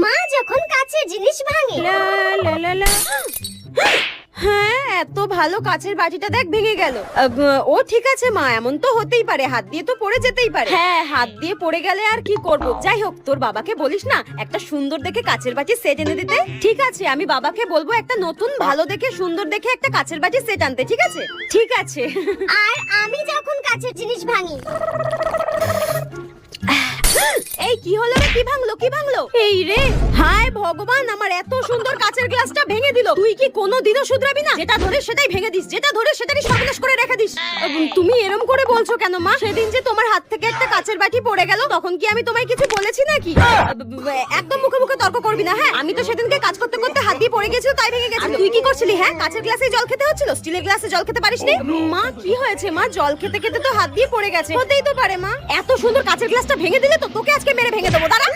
মা যখন কাছের জিনিস ভাঙে। লা লা লা লা। হ্যাঁ, এত ভালো কাচের বাটিটা দেখ ভেঙে গেল। ও ঠিক আছে মা, এমন তো হতেই পারে, হাত দিয়ে তো পড়ে যেতেই পারে। হ্যাঁ, হাত দিয়ে পড়ে গেলে আর কি করব। যাই হোক, তোর বাবাকে বলিস না একটা সুন্দর দেখে কাচের বাটি সেট এনে দিতে। ঠিক আছে, আমি বাবাকে বলবো একটা নতুন ভালো দেখে সুন্দর দেখে একটা কাচের বাটি সেট আনতে। ঠিক আছে ঠিক আছে। আর আমি যখন কাছের জিনিস ভাঙি। এই কি হলো রে? কি ভাঙলো কি ভাঙলো? এই রে, হায় ভগবান, আমার এত সুন্দর কাচের গ্লাসটা ভেঙে দিল। তুই কি কোনোদিনও শুধরাবি না? যেটা ধরে সেটাই ভেঙে দিস, যেটা ধরে সেটাই সর্বনাশ করে রেখে দিস। তুমি এরকম করে বলছো কেন মা? সেদিন যে তোমার হাত থেকে একটা কাচের বাটি পড়ে গেল, তখন কি আমি তোমায় কিছু বলেছি নাকি? একদম মুখে মুখে তর্ক করবি না, হ্যাঁ? আমি তো সেদিনকে কাজ করতে করতে হাত দিয়ে পড়ে গেছিল, তাই ভেঙে গেছে। তুই কি করছিলি? হ্যাঁ, কাচের গ্লাসে জল খেতে হচ্ছিল, স্টিলের গ্লাসে জল খেতে পারিসনি? মা কি হয়েছে মা? জল খেতে খেতে তো হাত দিয়ে পড়ে গেছে, হতেই তো পারে মা। এত সুন্দর কাচের গ্লাসটা ভেঙে দিলে তো তোকে আজকে মেরে ভেঙে দেবো, দাঁড়া।